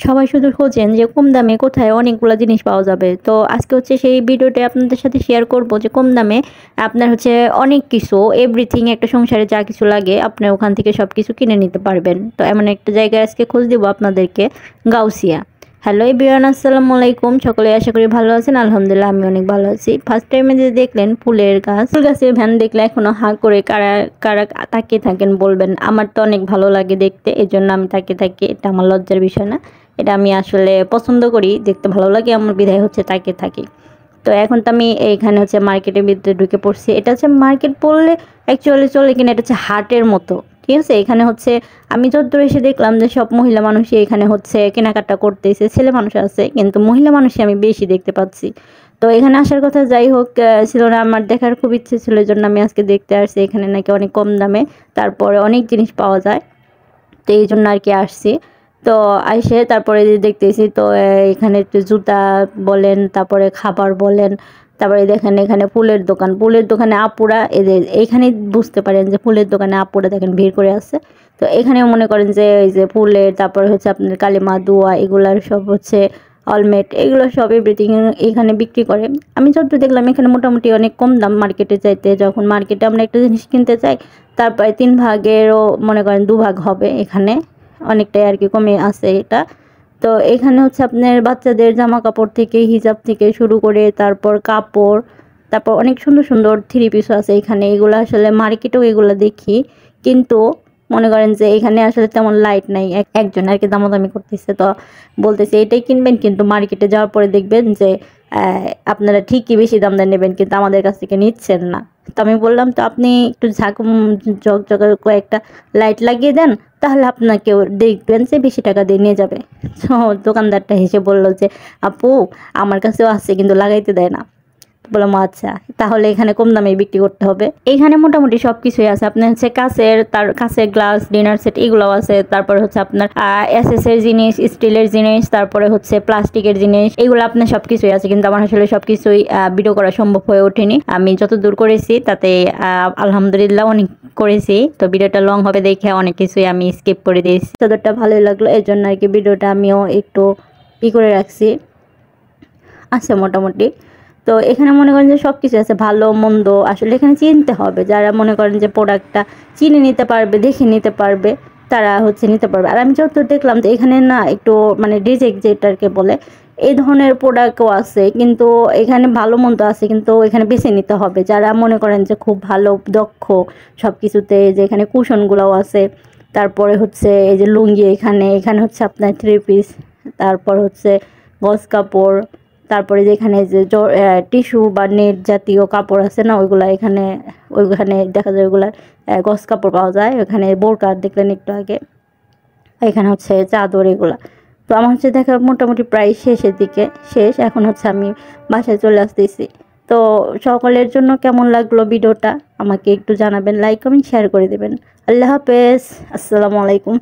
সবাই শুধু খোঁজেন যে কম দামে কোথায় অনেকগুলো জিনিস পাওয়া যাবে। তো আজকে হচ্ছে সেই ভিডিওটা আপনাদের সাথে শেয়ার করব যে কম দামে আপনার হচ্ছে অনেক কিছু এভরিথিং একটা সংসারে যা কিছু লাগে আপনি ওখান থেকে সব কিছু কিনে নিতে পারবেন। তো এমন একটা জায়গায় আজকে খোঁজ দিব আপনাদেরকে, গাউসিয়া। হ্যালো এভরিওয়ান, আসসালামু আলাইকুম। সকলে আশা করি ভালো আছেন। আলহামদুলিল্লাহ আমি অনেক ভালো আছি। ফার্স্ট টাইমে যে দেখলেন ফুলের গাছ, ফুল গাছের ভ্যান দেখলে এখনো হাঁ করে কারা কারা তাকিয়ে থাকেন বলবেন। আমার তো অনেক ভালো লাগে দেখতে, এই জন্য আমি তাকিয়ে থাকি। এটা আমার লজ্জার বিষয় না, এটা আমি আসলে পছন্দ করি, দেখতে ভালো লাগে আমার, বিধায় হচ্ছে তাকিয়ে থাকি। তো এখন তো আমি এইখানে হচ্ছে মার্কেটের ভিতরে ঢুকে পড়ছি। এটা হচ্ছে মার্কেট বললে অ্যাকচুয়ালি চলে কিনা, এটা হচ্ছে হাটের মতো, ঠিক আছে। এখানে হচ্ছে আমি যতদূর এসে দেখলাম যে সব মহিলা মানুষই এখানে হচ্ছে কেনাকাটা করতেছে। ছেলে মানুষ আছে কিন্তু মহিলা মানুষই আমি বেশি দেখতে পাচ্ছি। তো এখানে আসার কথা যাই হোক ছিল না, আমার দেখার খুব ইচ্ছে ছিল, এই জন্য আমি আজকে দেখতে আসছি। এখানে নাকি অনেক কম দামে তারপরে অনেক জিনিস পাওয়া যায়, তো এই জন্য আর কি আসছি। তো আইসে তারপরে দেখতেছি তো এখানে একটু জুতা বলেন, তারপরে খাবার বলেন, তারপরে দেখেন এখানে ফুলের দোকান, ফুলের দোকানে আপুরা এদের এইখানে বুঝতে পারেন যে ফুলের দোকানে আপুরা দেখেন ভিড় করে আছে। তো এখানেও মনে করেন যে এই যে ফুলের, তারপরে হচ্ছে আপনার কালিমা দোয়া, এগুলার সব হচ্ছে অলমেট, এগুলো সব এভরিথিং এখানে বিক্রি করে। আমি যতটুকু দেখলাম এখানে মোটামুটি অনেক কম দাম মার্কেটে চাইতে। যখন মার্কেটে আমরা একটা জিনিস কিনতে চাই তারপরে 3 ভাগেরও মনে করেন 2 ভাগ হবে, এখানে অনেকটাই আর কি কমে আছে এটা। তো এখানে হচ্ছে আপনার বাচ্চাদের জামা কাপড় থেকে, হিজাব থেকে শুরু করে তারপর কাপড়, তারপর অনেক সুন্দর সুন্দর 3 পিসও আছে এখানে। এগুলো আসলে মার্কেটেও এগুলো দেখি, কিন্তু মনে করেন যে এখানে আসলে তেমন লাইট নাই। একজন আর কি দামাদামি করতেছে, তো বলতেছে এটাই কিনবেন, কিন্তু মার্কেটে যাওয়ার পরে দেখবেন যে আপনারা ঠিকই বেশি দাম দিয়ে নেবেন, কিন্তু আমাদের কাছ থেকে নিচ্ছেন না। তো আমি বললাম তো আপনি একটু ঝকঝক কয়েকটা লাইট লাগিয়ে দেন, তাহলে আপনাকেও দেখবেন যে বেশি টাকা দিয়ে নিয়ে যাবে। তো দোকানদারটা হেসে বলল যে আপু আমার কাছেও আছে কিন্তু লাগাইতে দেয় না। বললাম আচ্ছা, তাহলে এখানে কম দামে বিক্রি করতে হবে। এখানে মোটামুটি সব কিছুই আছে। আপনার হচ্ছে কাঁচের, তার কাঁচের গ্লাস, ডিনার সেট, এগুলোও আছে। তারপরে হচ্ছে আপনার এসএসের জিনিস, স্টিলের জিনিস, তারপরে হচ্ছে প্লাস্টিকের জিনিস, এগুলো আপনার সব কিছুই আছে। কিন্তু আমার আসলে সব কিছুই ভিডিও করা সম্ভব হয়ে ওঠেনি। আমি যত দূর করেছি তাতে আলহামদুলিল্লাহ অনেক করেছি। তো ভিডিওটা লং হবে দেখে অনেক কিছুই আমি স্কিপ করে দিয়েছি। ততটা ভালোই লাগলো, এর জন্য আর কি ভিডিওটা আমিও একটু করে রাখছি। আচ্ছা মোটামুটি তো এখানে মনে করেন যে সব কিছু আছে, ভালো মন্দ আসলে এখানে চিনতে হবে। যারা মনে করেন যে প্রোডাক্টটা চিনে নিতে পারবে, দেখে নিতে পারবে, তারা হচ্ছে নিতে পারবে। আর আমি যত দেখলাম যে এখানে না একটু মানে রিজেক্ট যেটাকে বলে, এই ধরনের প্রোডাক্টও আছে, কিন্তু এখানে ভালো মন্দ আছে, কিন্তু এখানে বেছে নিতে হবে। যারা মনে করেন যে খুব ভালো দক্ষ সব কিছুতে, যে এখানে কুশনগুলোও আছে, তারপরে হচ্ছে এই যে লুঙ্গি, এখানে এখানে হচ্ছে আপনার 3 পিস, তারপর হচ্ছে গজ কাপড়, তারপরে যেখানে যে টিস্যু বা নেট জাতীয় কাপড় আছে না, ওইগুলা ওইখানে দেখা যায় ওইগুলা গজ কাপড় পাওয়া যায়। ওখানে বোরকা দেখলেন একটু আগে, এখানে হচ্ছে চাদর, এগুলা। তো আমার হচ্ছে দেখা মোটামুটি প্রায় শেষের দিকে, এখন হচ্ছে আমি বাসায় চলে আসতেছি। তো সকলের জন্য কেমন লাগলো ভিডিওটা আমাকে একটু জানাবেন, লাইক কমেন্ট শেয়ার করে দেবেন। আল্লাহ হাফেজ, আসসালামু আলাইকুম।